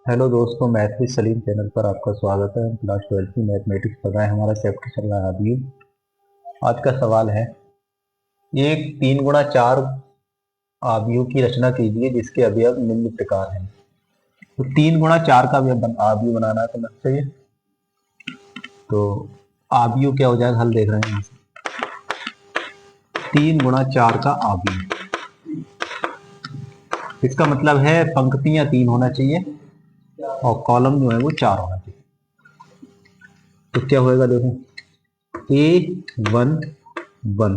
Hello दोस्तों, math with Salim channel पर आपका स्वागत है। हम क्लास 12 की मैथमेटिक्स पढ़ रहे हैं। हमारा चैप्टर चल रहा है अभी। आज का सवाल है, एक 3 गुणा 4 आव्यूह की रचना कीजिए जिसके अवयव निम्न प्रकार हैं। तो 3 गुणा 4 का आव्यूह बनाना है, समझ चाहिए। तो आव्यूह क्या हो जाएगा, हल देख रहे हैं यहाँ से। 3 गुणा 4 का आव्यूह, इसका मतलब है पंक्तियां 3 होना चाहिए और कॉलम जो है वो 4 होना चाहिए। तो क्या होएगा, देखो, A11,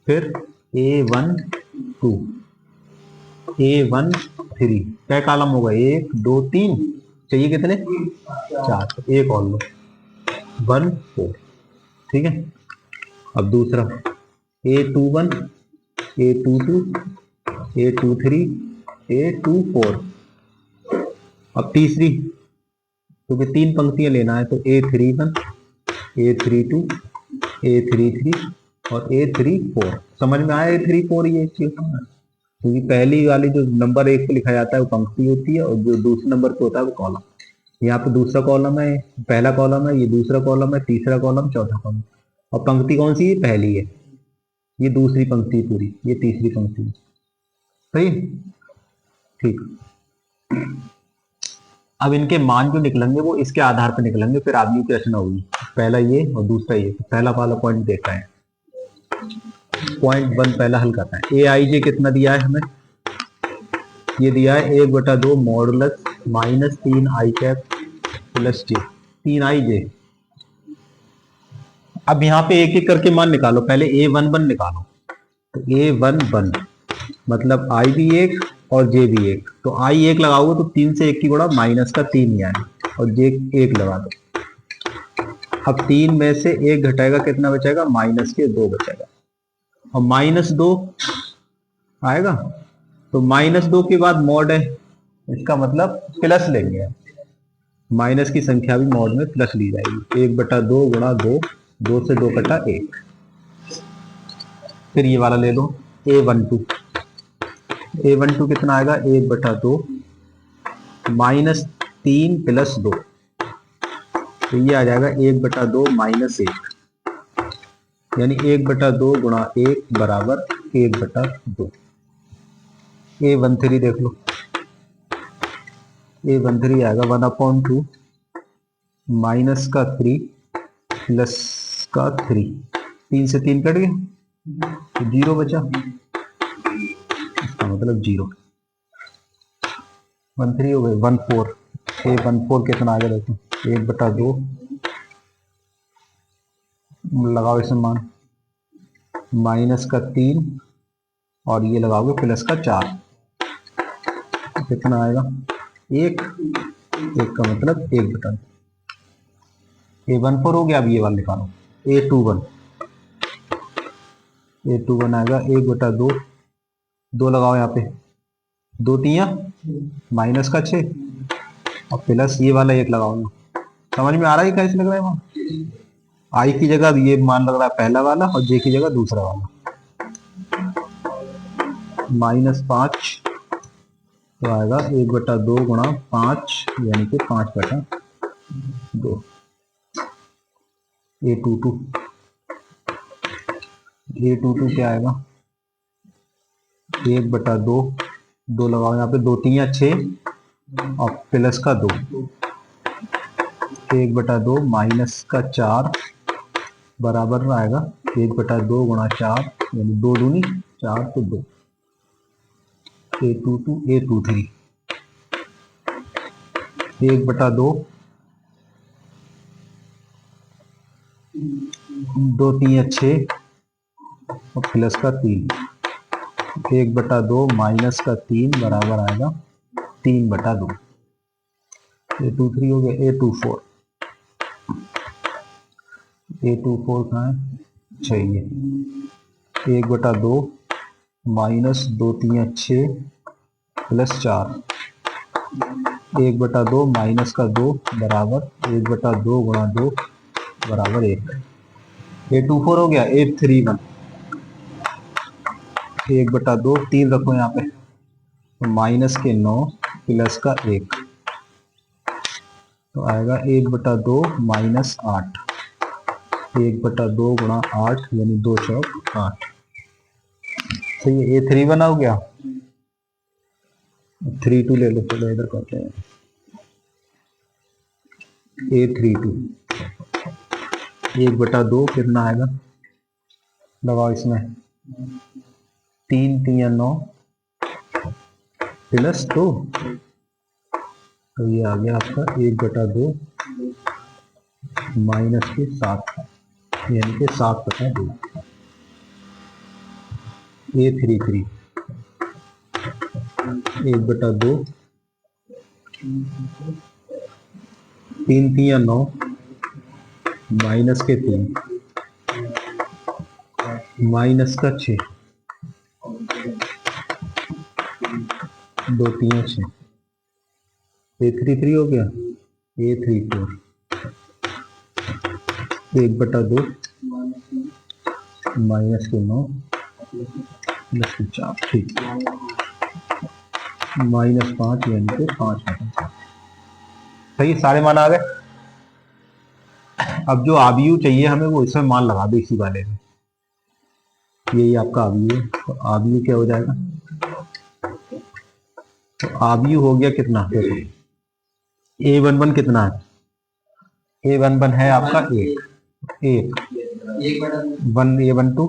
फिर A12, A13, क्या कॉलम होगा, 1 2 3, चाहिए कितने, 4, एक और लो, 14, ठीक है। अब दूसरा A21, A22, A23, A24। अब तीसरी, क्योंकि 3 पंक्तियां लेना है, तो A31, A32, A33 और A34। समझ में आया A34 ये चीज, क्योंकि पहली वाली जो नंबर 1 पे लिखा जाता है वो पंक्ति होती है और जो दूसरे नंबर पे होता है वो कॉलम। यहाँ पे दूसरा कॉलम है, पहला कॉलम है, ये दूसरा कॉलम है, तीसरा कॉलम, चौथा कॉलम। और पंक्ति कौन सी है, पहली है, ये दूसरी पंक्ति पूरी, ये तीसरी पंक्ति। सही, ठीक। अब इनके मान जो निकलेंगे वो इसके आधार पर निकलेंगे, फिर आदमी की रचना होगी। पहला ये और दूसरा ये। पहला वाला पॉइंट देखा है, पॉइंट 1 पहला हल करना है। ए आई जे कितना दिया है हमें, ये दिया है 1/2 modulus -3 i cap plus J, 3 i j। अब यहाँ पे एक एक करके मान निकालो, पहले A11 निकालो। तो A11 मतलब I भी एक और J भी एक। तो I एक लगाओगे तो 3 से 1 की गुणा -3 ही आएगा, और J एक लगा दो। अब 3 में से 1 घटाएगा, कितना बचेगा, -2 बचेगा। और -2 आएगा, तो -2 के बाद मॉड है, इसका मतलब प्लस लेंगे। माइनस की संख्या भी मॉड में प्लस ली जाएगी। 1/2 गुणा 2, 2 से 2 कटा 1। फिर ये वाला ले लो A12, A12 कितना आएगा, 1/2 -3 प्लस 2, तो ये आ जाएगा 1/2 -1, यानी 1/2 गुणा 1 बराबर 1/2। A13 देख लो, A13 आएगा 1/2 -3 प्लस 3, 3 से 3 कट गया तो 0 बचा, इसका मतलब 0। 13 हो गए 14। A14 कितना आ गया, देखो, 1/2 लगाओ इसमें मान, -3 और ये लगाओगे +4, कितना आएगा, 1, का मतलब 1/2। A14 हो गया। अब ये वाला निकालो, A21 आएगा 1/2, 2 लगाओ यहाँ पे, 2 तियां -6 और प्लस ये वाला 1 लगाओ। समझ में आ रहा है कैसे लग रहा है वहां। आई की जगह ये मान लग रहा है पहला वाला और जे की जगह दूसरा वाला। -5 तो आएगा 1/2 गुणा 5, यानी कि 5/2। A22 क्या आएगा, 1/2, 2 लगाओ यहाँ पे, 2 तियां 6 और प्लस का 2, 1/2 -4 बराबर आएगा 1/2 गुणा 4, यानी 2 दूनी 4 तो 2। A22 A23 1/2, 2 तियां 6 और प्लस का 3, 1/2 -3 बराबर आएगा 3/2। A23 हो गया। A24 कहाँ है, चाहिए 1/2 -2 तियां 6 प्लस 4, 1/2 -2 बराबर 1/2 गुणा 2 बराबर 1। A24 हो गया। A31 1/2, 3 रखो यहाँ पे, -9 प्लस का 1, तो आएगा 1/2 माइनस 8, 1/2 गुणा 8 यानी 2 चौक 8। सही है, A3 बना हो गया। 3 2 ले लो, चलो इधर करते हैं A32 1/2 कितना आएगा, लगाओ इसमें 3 3 9 प्लस 2, तो ये आ गया आपका 1/2 माइनस के 7 यानी कि 7/2। A33 1/2 3 3 9 माइनस के 3 माइनस का 6 2 3 6 A33 हो गया। A34 1/2 माइनस के 9 प्लस के 4, ठीक, -5 यानी कि 5/4। सही, सारे मान आ गए। अब जो आबीयू चाहिए हमें वो इसमें मान लगा दो इसी वाले में। यही आपका आबीयू है, तो आबीयू क्या हो जाएगा, तो आबीयू हो गया कितना, देखो A11 कितना है, A11 है आपका 1 1 A12 1/2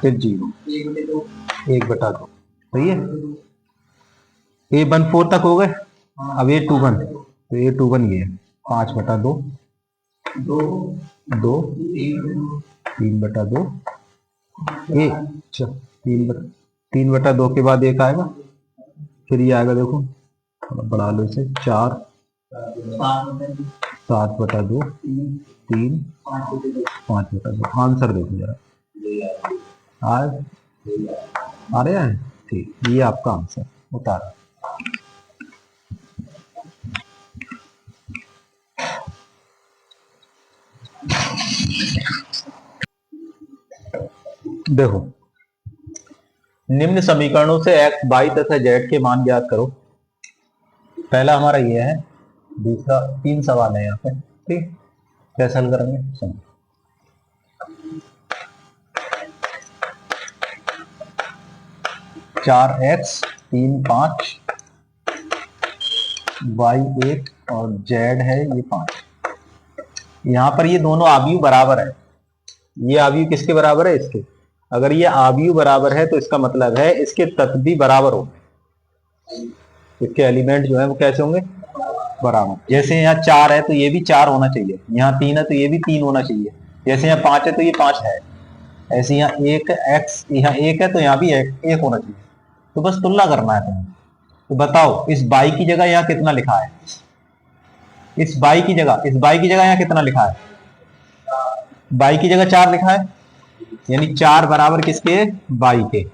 फिर 0 1/2। सही है, A14 तक हो गए। अब A21, तो A21 ये 5/2 2 3/2 3/2 के बाद एक आएगा, फिर ये आएगा, देखो बढ़ा लो इसे 4 7/2 3 5/2। आंसर देखो जरा, आ रहा है, ठीक, ये आपका आंसर उतारा। देखो निम्न समीकरणों से x, y तथा z के मान ज्ञात करो। पहला हमारा ये है, दूसरा 3 सवाल है यहाँ पे, ठीक, कैसे हल करेंगे सुनो। चार x 3 5 y 1 और z है ये 5। यहाँ पर ये दोनों आव्यूह बराबर है। ये आव्यूह किसके बराबर है, इसके। अगर ये आव्यूह बराबर है तो इसका मतलब है इसके तत्व भी बराबर हो, इसके एलिमेंट जो है वो कैसे होंगे, बराबर। जैसे यहाँ 4 है तो ये भी 4 होना चाहिए, यहाँ 3 है तो ये भी 3 होना चाहिए, जैसे यहाँ 5 है तो ये 5 है, ऐसे यहाँ 1 x, यहाँ 1 है तो यहाँ भी 1 होना चाहिए। तो बस तुलना करना है तुम्हें। तो बताओ इस y की जगह यहाँ कितना लिखा है, इस y की जगह यहाँ कितना लिखा है, y की जगह 4 लिखा है, यानी 4 बराबर किसके है, y के,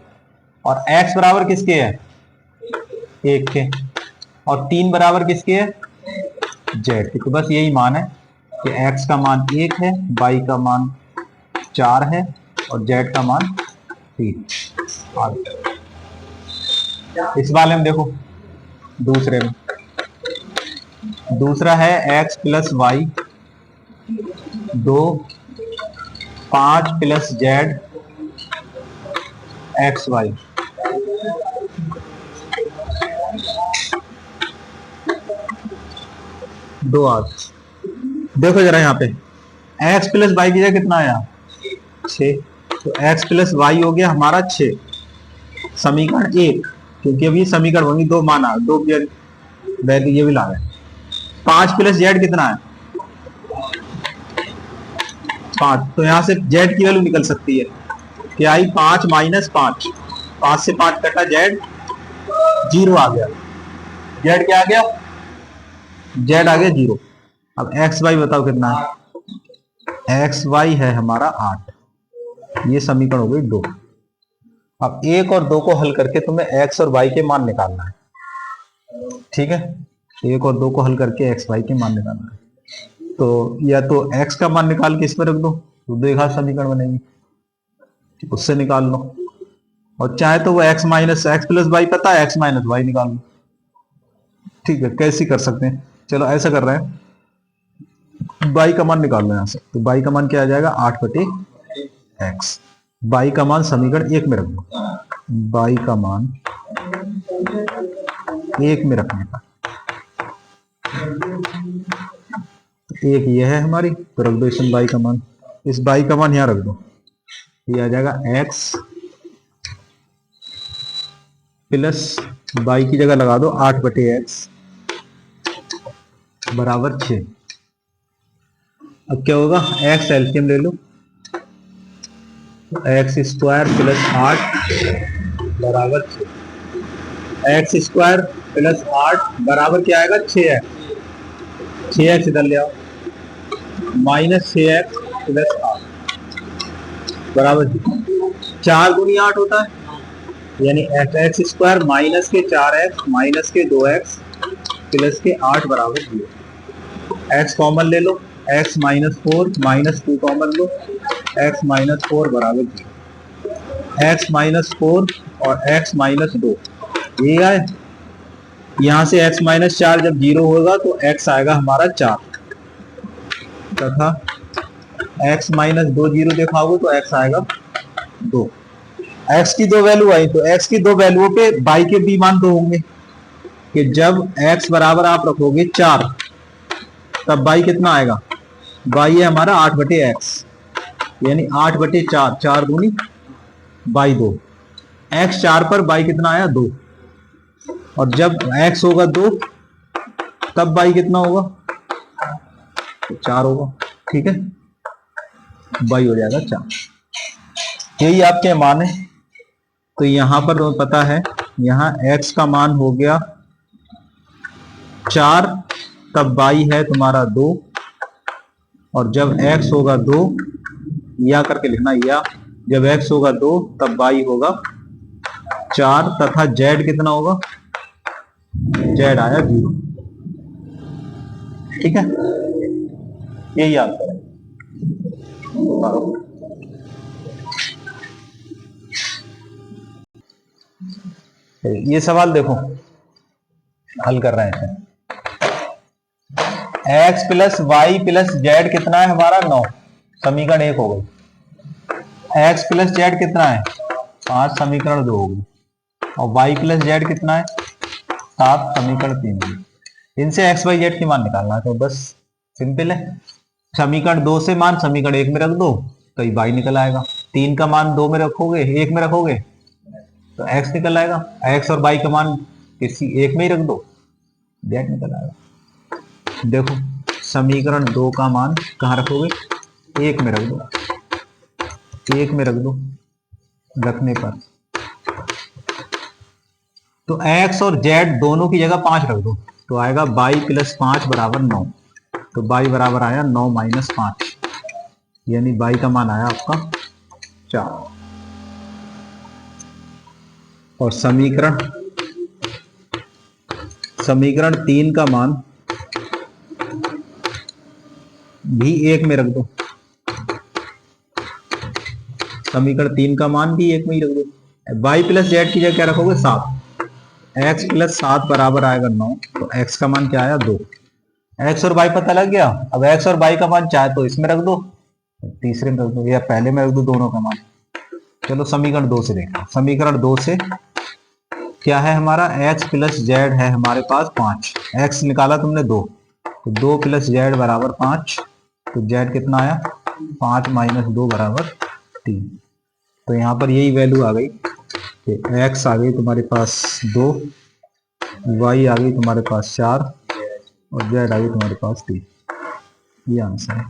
और x बराबर किसके है, 1 के, और 3 बराबर किसके है, z के। तो बस यही मान है कि x का मान 1 है, y का मान 4 है और z का मान 3। इस वाले में देखो, दूसरे में, दूसरा है x plus Y 2 5 plus z X Y. दो आठ, देखो जरा यहाँ पे x प्लस वाई की जगह कितना आया, 6, तो x प्लस वाई हो गया हमारा 6। समीकरण 1, क्योंकि अभी समीकरण होंगी, दो माना, दो वैल्यू ये भी ला रहे हैं। 5 प्लस जेड कितना है, 5, तो यहां से जेड की वैल्यू निकल सकती है, क्या आई, 5 माइनस 5, 5 से 5 कटा, जेड 0 आ गया। जेड क्या आ गया, जेड आ गया 0। अब एक्स वाई बताओ कितना है, एक्स वाई है हमारा 8। ये समीकरण हो गई 2। अब 1 और 2 को हल करके तुम्हें एक्स और वाई के मान निकालना है, ठीक है। 1 और 2 को हल करके एक्स वाई के मान निकालना है। तो या तो x का मान निकाल के इसमें रख दो, तो दो एक हाथ समीकरण बनेगी, उससे निकाल लो। और चाहे तो वो x minus X plus Y पता है, x माइनस वाई निकाल लो, ठीक है, कैसे कर सकते हैं, चलो ऐसा कर रहे हैं, बाई का मान निकाल लो यहाँ से। तो बाई का मान क्या आ जाएगा, 8/x। बाई का मान समीकरण 1 में रख दो, बाई का मान 1 में रखने का, एक ये है हमारी, तो रख दो इसमें बाई का मान, इस बाई का मान यहाँ रख दो, ये आ जाएगा x प्लस बाई की जगह लगा दो 8/x बराबर 6। अब क्या होगा, x एलसीएम ले लो, x स्क्वायर प्लस 8 बराबर 6, x स्क्वायर प्लस 8 बराबर क्या आएगा, 6x, 6x इधर ले आओ, माइनस 6x प्लस 8 बराबर 4 गुनी 8 होता है, यानी x स्क्वायर माइनस के 4x माइनस के 2x प्लस के 8 बराबर 0। x कॉमन ले लो, x माइनस 4 माइनस 2 कॉमन लो, x माइनस 4 बराबर 0। x माइनस 4 और x माइनस 2 ये आए, यहां से x माइनस 4 जब 0 होगा तो x आएगा हमारा 4, तथा x माइनस 2 0 दिखाओगे तो x आएगा 2। x की दो वैल्यू आई, तो x की दो वैल्यूओं पे y के भी मान 2 होंगे, कि जब x बराबर आप रखोगे 4 तब y कितना आएगा, y है हमारा 8/x, यानी 8/4, 4 दूनी बाई 2, x 4 पर y कितना आया 2, और जब x होगा 2 तब y कितना होगा, 4 होगा, ठीक है, y हो जाएगा 4, यही आपके मान है। तो यहां पर तुम्हें पता है, यहां x का मान हो गया 4, तब y है तुम्हारा 2, और जब x होगा 2, या करके लिखना, या जब x होगा 2 तब y होगा 4, तथा z कितना होगा, z आया 0, ठीक है, यही आंसर है। ये सवाल देखो, हल कर रहे हैं, x plus Y plus Z कितना है हमारा 9, समीकरण 1 हो गई। x प्लस जेड कितना है 5, समीकरण 2 हो गई, और y प्लस जेड कितना है 7, समीकरण 3 हो गई। इनसे x y z की मान निकालना है, तो बस सिंपल है, समीकरण 2 से मान समीकरण 1 में रख दो तो ये y निकल आएगा, 3 का मान 2 में रखोगे, 1 में रखोगे तो x निकल आएगा, x और y का मान किसी एक में ही रख दो, z निकल आएगा। देखो समीकरण 2 का मान कहाँ रखोगे, 1 में रख दो, 1 में रख दो, रखने पर तो x और z दोनों की जगह 5 रख दो, तो आएगा y प्लस 5 बराबर 9, तो y बराबर आया 9 माइनस 5, यानी y का मान आया आपका 4। और समीकरण 3 का मान भी 1 में रख दो, समीकरण 3 का मान भी 1 में ही रख दो। y प्लस जेड की जगह क्या रखोगे 7, x प्लस 7 बराबर आएगा 9, तो x का मान क्या आया 2, x और y पता लग गया। अब x और y का मान चाहे तो इसमें रख दो, तीसरे में रख दो, या पहले में रख दो दोनों का मान। चलो समीकरण 2 से देखो, समीकरण 2 से क्या है हमारा, x प्लस जेड है हमारे पास 5, x निकाला तुमने 2, तो 2 प्लस जेड बराबर 5, तो जेड कितना आया 5 माइनस 2 बराबर 3। तो यहाँ पर यही वैल्यू आ गई कि x आ गई तुम्हारे पास 2, y आ गई तुम्हारे पास 4 और z आ गई तुम्हारे पास 3। ये आंसर है।